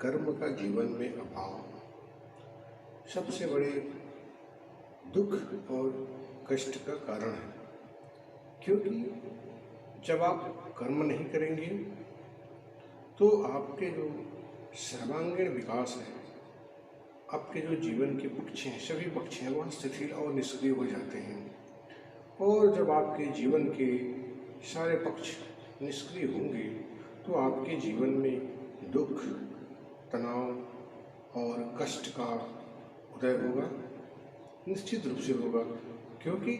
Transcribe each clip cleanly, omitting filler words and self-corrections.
कर्म का जीवन में अभाव सबसे बड़े दुख और कष्ट का कारण है, क्योंकि जब आप कर्म नहीं करेंगे तो आपके जो सर्वांगीण विकास है, आपके जो जीवन के पक्ष हैं, सभी पक्ष हैं, वह शिथिल और निष्क्रिय हो जाते हैं। और जब आपके जीवन के सारे पक्ष निष्क्रिय होंगे तो आपके जीवन में दुख, तनाव और कष्ट का उदय होगा, निश्चित रूप से होगा। क्योंकि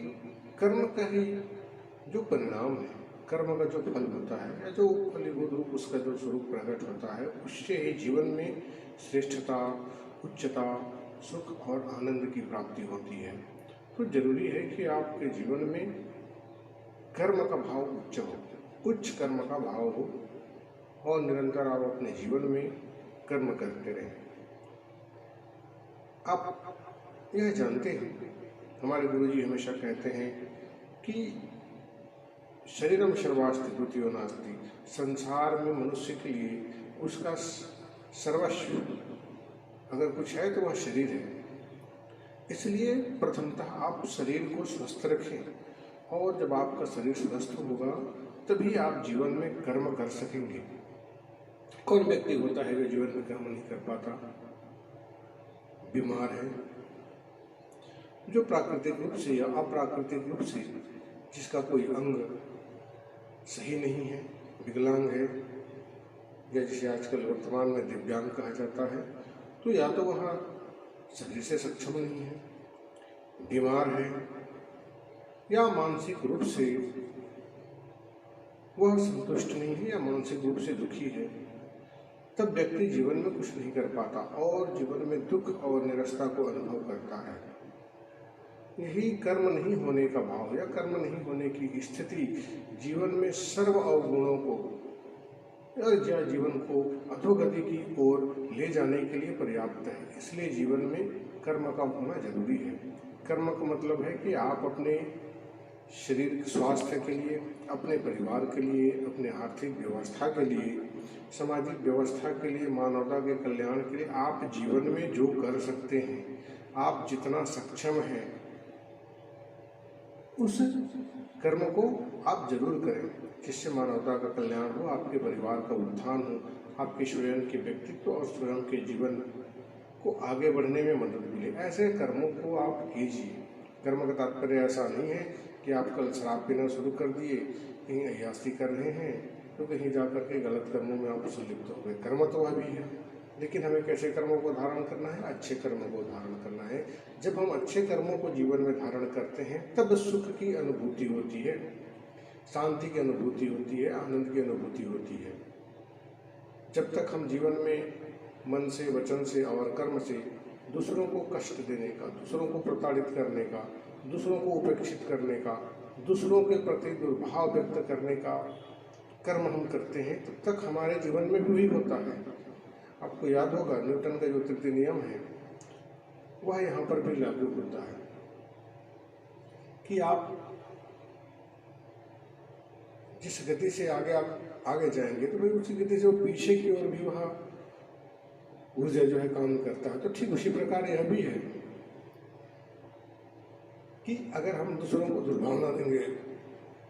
कर्म का ही जो परिणाम है, कर्म का जो फल होता है या जो फलीभूत रूप उसका जो स्वरूप प्रकट होता है, उससे ही जीवन में श्रेष्ठता, उच्चता, सुख और आनंद की प्राप्ति होती है। तो जरूरी है कि आपके जीवन में कर्म का भाव उच्च हो, उच्च कर्म का भाव हो और निरंतर आप अपने जीवन में कर्म करते रहें। आप यह जानते हैं, हमारे गुरुजी हमेशा कहते हैं कि शरीरम सर्वास्ति द्वितीयो नास्ति, संसार में मनुष्य के लिए उसका सर्वस्व अगर कुछ है तो वह शरीर है। इसलिए प्रथमतः आप शरीर को स्वस्थ रखें, और जब आपका शरीर स्वस्थ होगा तभी आप जीवन में कर्म कर सकेंगे। कौन व्यक्ति होता है जो जीवन में कर्म नहीं कर पाता? बीमार है, जो प्राकृतिक रूप से या अप्राकृतिक रूप से जिसका कोई अंग सही नहीं है, विकलांग है, या जिसे आजकल वर्तमान में दिव्यांग कहा जाता है, तो या तो वह शरीर से सक्षम नहीं है, बीमार है, या मानसिक रूप से वह संतुष्ट नहीं है या मानसिक रूप से दुखी है, तब व्यक्ति जीवन में कुछ नहीं कर पाता और जीवन में दुख और निराशा को अनुभव करता है। यही कर्म नहीं होने का भाव या कर्म नहीं होने की स्थिति जीवन में सर्व अवगुणों को या जीवन को अधोगति की ओर ले जाने के लिए पर्याप्त है। इसलिए जीवन में कर्म का होना जरूरी है। कर्म का मतलब है कि आप अपने शरीर स्वास्थ्य के लिए, अपने परिवार के लिए, अपने आर्थिक व्यवस्था के लिए, सामाजिक व्यवस्था के लिए, मानवता के कल्याण के लिए आप जीवन में जो कर सकते हैं, आप जितना सक्षम हैं, उस कर्म को आप जरूर करें, जिससे मानवता का कल्याण हो, आपके परिवार का उत्थान हो, आपके स्वयं के व्यक्तित्व और स्वयं के जीवन को आगे बढ़ने में मदद मिले। ऐसे कर्मों को आप कीजिए। कर्म का तात्पर्य ऐसा नहीं है कि आप कल शराब पीना शुरू कर दिए, कहीं अयासी कर रहे हैं तो कहीं जाकर के गलत कर्मों में आप संलिप्त हो गए। कर्म तो वह भी है, लेकिन हमें कैसे कर्मों को धारण करना है? अच्छे कर्मों को धारण करना है। जब हम अच्छे कर्मों को जीवन में धारण करते हैं तब सुख की अनुभूति होती है, शांति की अनुभूति होती है, आनंद की अनुभूति होती है। जब तक हम जीवन में मन से, वचन से और कर्म से दूसरों को कष्ट देने का, दूसरों को प्रताड़ित करने का, दूसरों को उपेक्षित करने का, दूसरों के प्रति दुर्भाव व्यक्त करने का कर्म हम करते हैं, तब तक हमारे जीवन में भी वही होता है। आपको याद होगा न्यूटन का जो तृतीय नियम है वह यहाँ पर भी लागू होता है कि आप जिस गति से आगे जाएंगे तो भाई उसी गति से वो पीछे की ओर भी वहाँ ऊर्जा जो है काम करता है। तो ठीक उसी प्रकार यह भी है कि अगर हम दूसरों को दुर्भावना देंगे,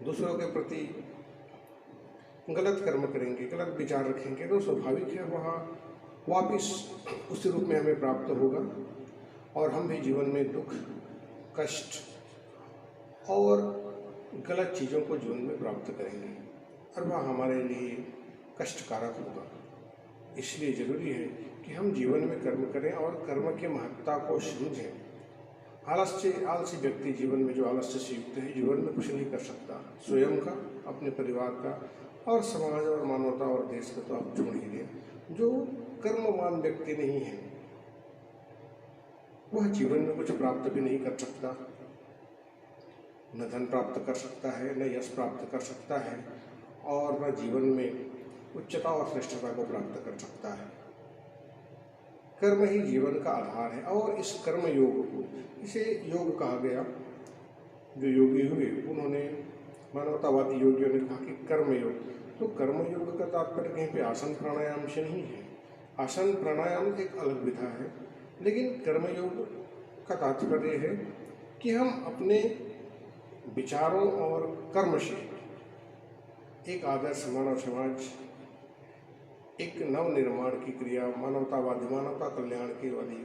दूसरों के प्रति गलत कर्म करेंगे, गलत विचार रखेंगे, तो स्वाभाविक है वह वापिस उसी रूप में हमें प्राप्त होगा और हम भी जीवन में दुख, कष्ट और गलत चीज़ों को जीवन में प्राप्त करेंगे और वह हमारे लिए कष्टकारक होगा। इसलिए जरूरी है कि हम जीवन में कर्म करें और कर्म की महत्ता को समझें। आलसी व्यक्ति जीवन में जो आलस्य से युक्त है, जीवन में कुछ नहीं कर सकता। स्वयं का, अपने परिवार का और समाज और मानवता और देश का तो आप छोड़ ही दें। जो कर्मवान व्यक्ति नहीं है वह जीवन में कुछ प्राप्त भी नहीं कर सकता, न धन प्राप्त कर सकता है, न यश प्राप्त कर सकता है और न जीवन में उच्चता और श्रेष्ठता को प्राप्त कर सकता है। कर्म ही जीवन का आधार है और इस कर्म योग को, इसे योग कहा गया। जो योगी हुए उन्होंने, मानवतावादी योगियों ने कहा कि कर्म योग। तो कर्म योग का तात्पर्य कहीं पे आसन प्राणायाम से नहीं है। आसन प्राणायाम एक अलग विधा है, लेकिन कर्मयोग का तात्पर्य है कि हम अपने विचारों और कर्म से एक आदर्श मानव समाज, एक नव निर्माण की क्रिया, मानवतावादी, मानवता कल्याण की वाली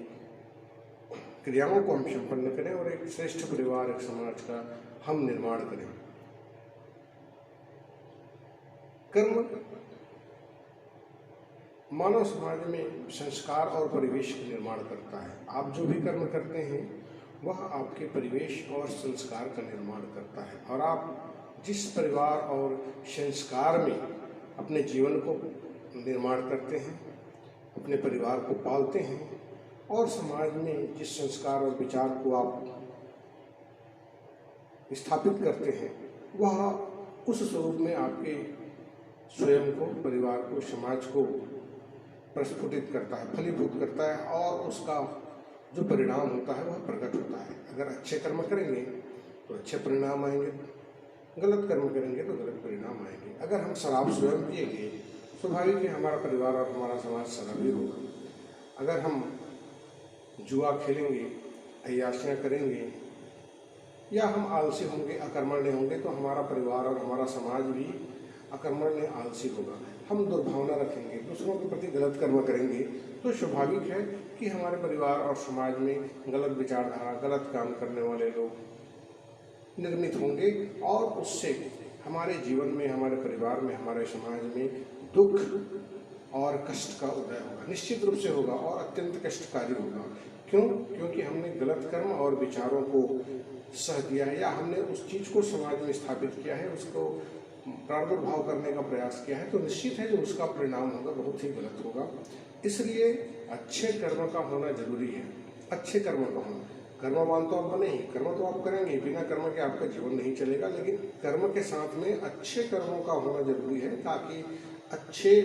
क्रियाओं को हम संपन्न करें और एक श्रेष्ठ परिवार, एक समाज का हम निर्माण करें। कर्म मानव समाज में संस्कार और परिवेश का निर्माण करता है। आप जो भी कर्म करते हैं वह आपके परिवेश और संस्कार का निर्माण करता है, और आप जिस परिवार और संस्कार में अपने जीवन को निर्माण करते हैं, अपने परिवार को पालते हैं, और समाज में जिस संस्कार और विचार को आप स्थापित करते हैं वह उस स्वरूप में आपके स्वयं को, परिवार को, समाज को प्रस्फुटित करता है, फलीभूत करता है, और उसका जो परिणाम होता है वह प्रकट होता है। अगर अच्छे कर्म करेंगे तो अच्छे परिणाम आएंगे, गलत कर्म करेंगे तो गलत परिणाम आएंगे। अगर हम शराब स्वयं पिएंगे, स्वाभाविक है हमारा परिवार और हमारा समाज शराबी होगा। अगर हम जुआ खेलेंगे, अय्याशियाँ करेंगे, या हम आलसी होंगे, अकर्मण्य होंगे, तो हमारा परिवार और हमारा समाज भी अकर्मण्य, आलसी होगा। हम दुर्भावना रखेंगे, दूसरों के प्रति गलत कर्म करेंगे, तो स्वाभाविक है कि हमारे परिवार और समाज में गलत विचारधारा, गलत काम करने वाले लोग निर्मित होंगे, और उससे हमारे जीवन में, हमारे परिवार में, हमारे समाज में दुख और कष्ट का उदय होगा, निश्चित रूप से होगा, और अत्यंत कष्टकारी होगा। क्यों? क्योंकि हमने गलत कर्म और विचारों को सह दिया है, या हमने उस चीज़ को समाज में स्थापित किया है, उसको प्रादुर्भाव करने का प्रयास किया है, तो निश्चित है जो उसका परिणाम होगा बहुत ही गलत होगा। इसलिए अच्छे कर्म का होना जरूरी है। अच्छे कर्म का होना, कर्मवान तो आप बने ही, कर्म तो आप करेंगे, बिना कर्म के आपका जीवन नहीं चलेगा, लेकिन कर्म के साथ में अच्छे कर्मों का होना जरूरी है, ताकि अच्छे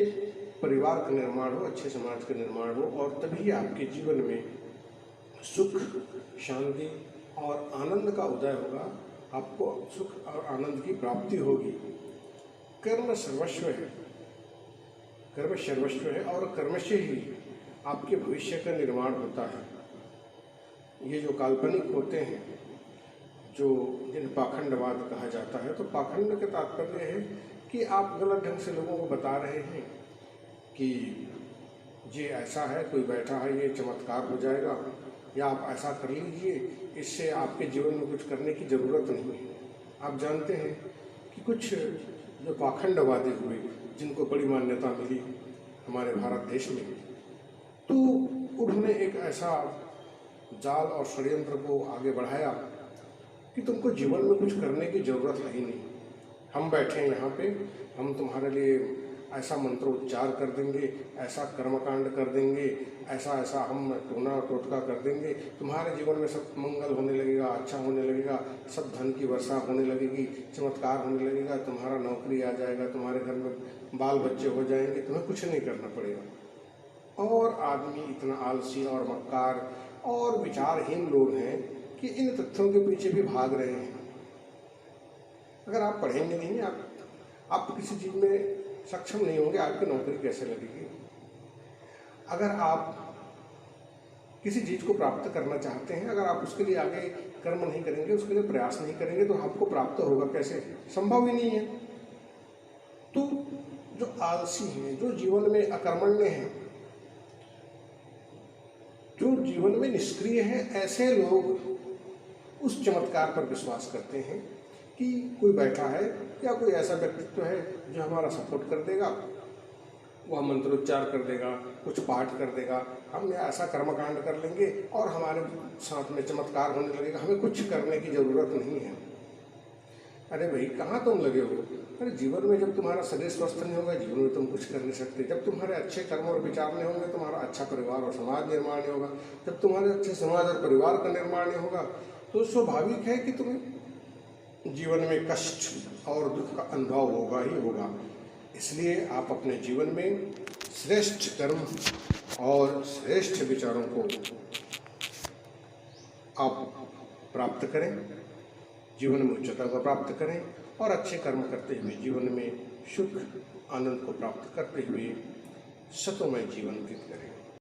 परिवार का निर्माण हो, अच्छे समाज का निर्माण हो, और तभी आपके जीवन में सुख, शांति और आनंद का उदय होगा, आपको सुख और आनंद की प्राप्ति होगी। कर्म सर्वस्व है, कर्म सर्वस्व है, और कर्म से ही आपके भविष्य का निर्माण होता है। ये जो काल्पनिक होते हैं, जो जिन पाखंडवाद कहा जाता है, तो पाखंड का तात्पर्य है कि आप गलत ढंग से लोगों को बता रहे हैं कि ये ऐसा है, कोई बैठा है, ये चमत्कार हो जाएगा, या आप ऐसा कर लीजिए, इससे आपके जीवन में कुछ करने की ज़रूरत नहीं है। आप जानते हैं कि कुछ जो पाखंडवादी हुए, जिनको बड़ी मान्यता मिली हमारे भारत देश में, तो उन्होंने एक ऐसा जाल और षड्यंत्र को आगे बढ़ाया कि तुमको जीवन में कुछ करने की ज़रूरत है ही नहीं। हम बैठे यहाँ पे, हम तुम्हारे लिए ऐसा मंत्रोच्चार कर देंगे, ऐसा कर्मकांड कर देंगे, ऐसा ऐसा हम टोना टोटका कर देंगे, तुम्हारे जीवन में सब मंगल होने लगेगा, अच्छा होने लगेगा, सब धन की वर्षा होने लगेगी, चमत्कार होने लगेगा, तुम्हारा नौकरी आ जाएगा, तुम्हारे घर में बाल बच्चे हो जाएंगे, तुम्हें कुछ नहीं करना पड़ेगा। और आदमी इतना आलसी और मक्कार और विचारहीन लोग हैं कि इन तथ्यों के पीछे भी भाग रहे हैं। अगर आप पढ़ेंगे नहीं, आप किसी चीज़ में सक्षम नहीं होंगे, आपकी नौकरी कैसे लगेगी? अगर आप किसी चीज़ को प्राप्त करना चाहते हैं, अगर आप उसके लिए आगे कर्म नहीं करेंगे, उसके लिए प्रयास नहीं करेंगे, तो आपको प्राप्त होगा कैसे? संभव ही नहीं है। तो जो आलसी हैं, जो जीवन में अकर्मण्य हैं, जो जीवन में निष्क्रिय हैं, ऐसे लोग उस चमत्कार पर विश्वास करते हैं कि कोई बैठा है या कोई ऐसा व्यक्तित्व है जो हमारा सपोर्ट कर देगा, वह मंत्रोच्चार कर देगा, कुछ पाठ कर देगा, हम ऐसा कर्मकांड कर लेंगे और हमारे साथ में चमत्कार होने लगेगा, हमें कुछ करने की ज़रूरत नहीं है। अरे भाई, कहाँ तुम लगे हो? अरे जीवन में जब तुम्हारा शरीर स्वस्थ नहीं होगा, जीवन में तुम कुछ कर नहीं सकते। जब तुम्हारे अच्छे कर्म और विचार नहीं होंगे, तुम्हारा अच्छा परिवार और समाज निर्माण नहीं होगा। जब तुम्हारे अच्छे समाज और परिवार का निर्माण नहीं होगा, तो स्वाभाविक है कि तुम्हें जीवन में कष्ट और दुख का अनुभव होगा ही होगा। इसलिए आप अपने जीवन में श्रेष्ठ कर्म और श्रेष्ठ विचारों को आप प्राप्त करें, जीवन में उच्चता को प्राप्त करें, और अच्छे कर्म करते हुए जीवन में सुख आनंद को प्राप्त करते हुए सतोमय जीवन व्यतीत करें।